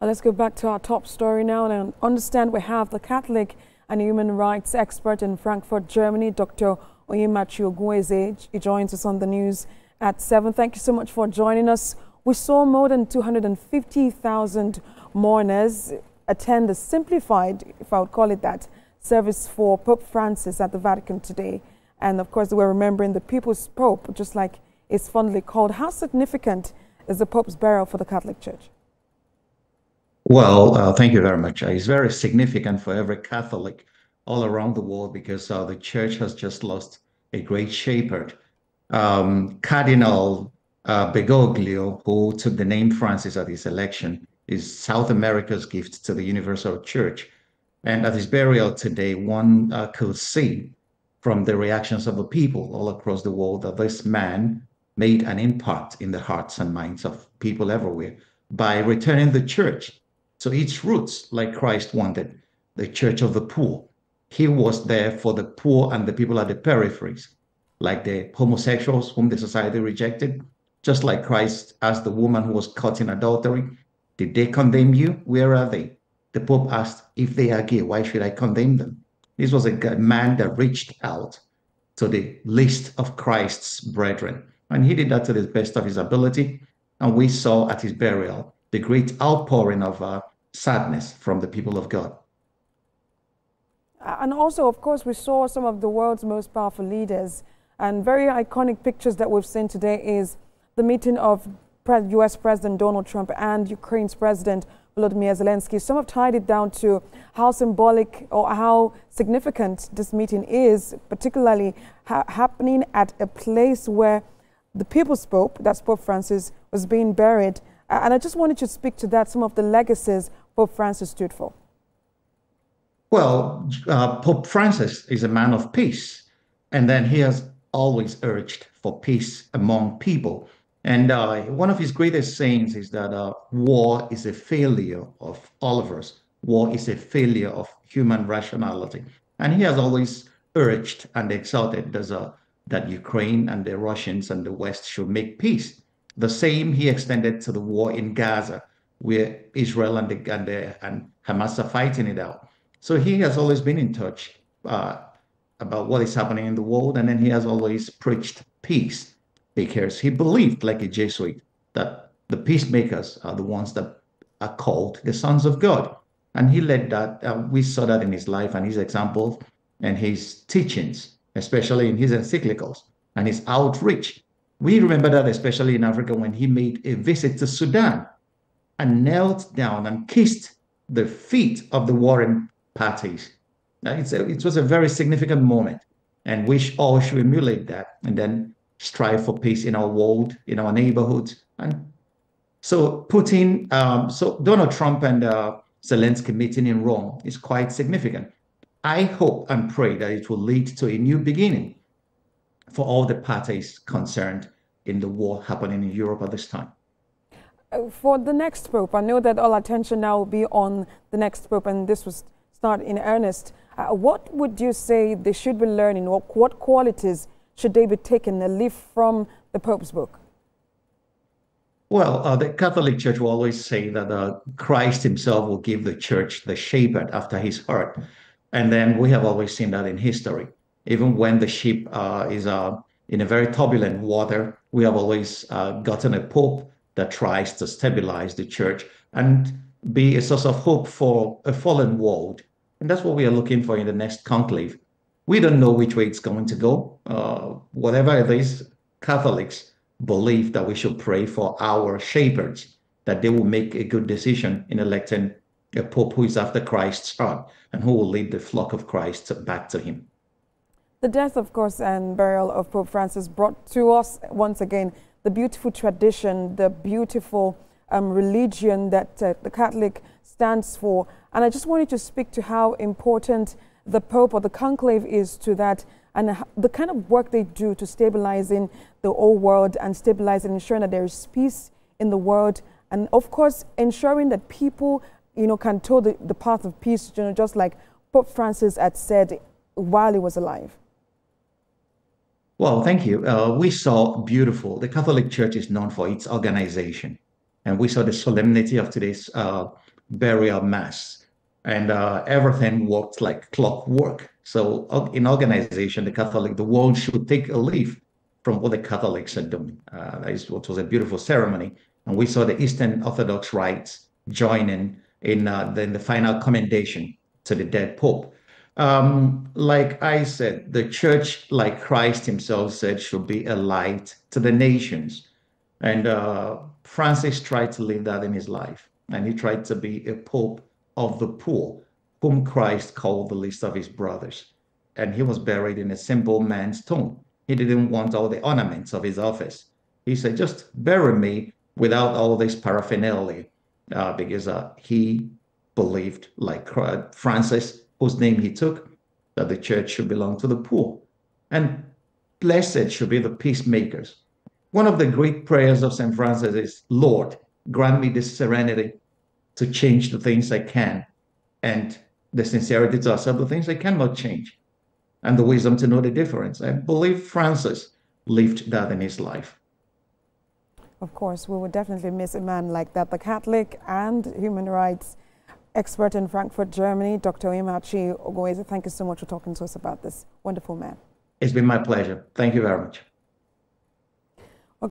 Let's go back to our top story now and understand we have the Catholic and human rights expert in Frankfurt, Germany, Dr. Onyemaechi Ogbunwezeh. He joins us on the news at 7. Thank you so much for joining us. We saw more than 250,000 mourners attend the simplified, if I would call it that, service for Pope Francis at the Vatican today. And of course, we're remembering the People's Pope, just like it's fondly called. How significant is the Pope's burial for the Catholic Church? Well, thank you very much. It's very significant for every Catholic all around the world because the church has just lost a great shepherd. Cardinal Bergoglio, who took the name Francis at his election, is South America's gift to the universal church. And at his burial today, one could see from the reactions of the people all across the world that this man made an impact in the hearts and minds of people everywhere by returning the church to its roots, like Christ wanted, the church of the poor. He was there for the poor and the people at the peripheries, like the homosexuals whom the society rejected, just like Christ asked the woman who was caught in adultery, did they condemn you? Where are they? The Pope asked, if they are gay, why should I condemn them? This was a man that reached out to the least of Christ's brethren. And he did that to the best of his ability. And we saw at his burial the great outpouring of sadness from the people of God. And also, of course, we saw some of the world's most powerful leaders, and very iconic pictures that we've seen today is the meeting of US President Donald Trump and Ukraine's President Volodymyr Zelensky. Some have tied it down to how symbolic or how significant this meeting is, particularly happening at a place where the People's Pope, that's Pope Francis, was being buried. And I just wanted to speak to that, some of the legacies Pope Francis stood for. Well, Pope Francis is a man of peace, and then he has always urged for peace among people. And one of his greatest sayings is that war is a failure of all of us. War is a failure of human rationality. And he has always urged and exalted that Ukraine and the Russians and the West should make peace. The same he extended to the war in Gaza, where Israel and Hamas are fighting it out. So he has always been in touch about what is happening in the world, and then he has always preached peace because he believed, like a Jesuit, that the peacemakers are the ones that are called the sons of God. And he led that. We saw that in his life and his examples and his teachings, especially in his encyclicals and his outreach. We remember that especially in Africa when he made a visit to Sudan and knelt down and kissed the feet of the warring parties. It was a very significant moment, and we all should emulate that and then strive for peace in our world, in our neighborhoods. And so so Donald Trump and Zelensky meeting in Rome is quite significant. I hope and pray that it will lead to a new beginning for all the parties concerned in the war happening in Europe at this time. For the next Pope, I know that all attention now will be on the next Pope, and this was start in earnest. What would you say they should be learning? What qualities should they be taking a leaf from the Pope's book? Well, the Catholic Church will always say that Christ himself will give the church the shepherd after his heart. And then we have always seen that in history. Even when the ship is in a very turbulent water, we have always gotten a Pope that tries to stabilize the church and be a source of hope for a fallen world. And that's what we are looking for in the next conclave. We don't know which way it's going to go. Whatever it is, Catholics believe that we should pray for our shepherds, that they will make a good decision in electing a Pope who is after Christ's heart and who will lead the flock of Christ back to him. The death, of course, and burial of Pope Francis brought to us once again the beautiful tradition, the beautiful religion that the Catholic stands for. And I just wanted to speak to how important the Pope or the conclave is to that, and the kind of work they do to stabilizing the whole world and stabilizing, ensuring that there is peace in the world, and of course ensuring that people, can toe the path of peace, just like Pope Francis had said while he was alive. Well, thank you. We saw beautiful. The Catholic Church is known for its organization, and we saw the solemnity of today's burial mass, and everything worked like clockwork. So in organization, the world should take a leaf from what the Catholics are doing. That is what was a beautiful ceremony. And we saw the Eastern Orthodox rites joining in the final commendation to the dead Pope. Like I said, the church, like Christ himself said, should be a light to the nations. And Francis tried to live that in his life. And he tried to be a pope of the poor, whom Christ called the least of his brothers. And he was buried in a simple man's tomb. He didn't want all the ornaments of his office. He said, just bury me without all this paraphernalia, because he believed, like Francis, whose name he took, that the church should belong to the poor. And blessed should be the peacemakers. One of the great prayers of St. Francis is, Lord, grant me this serenity to change the things I can, and the sincerity to accept the things I cannot change, and the wisdom to know the difference. I believe Francis lived that in his life. Of course, we would definitely miss a man like that. The Catholic and human rights expert in Frankfurt, Germany, Dr. Onyemaechi Ogbunwezeh, thank you so much for talking to us about this wonderful man. It's been my pleasure. Thank you very much.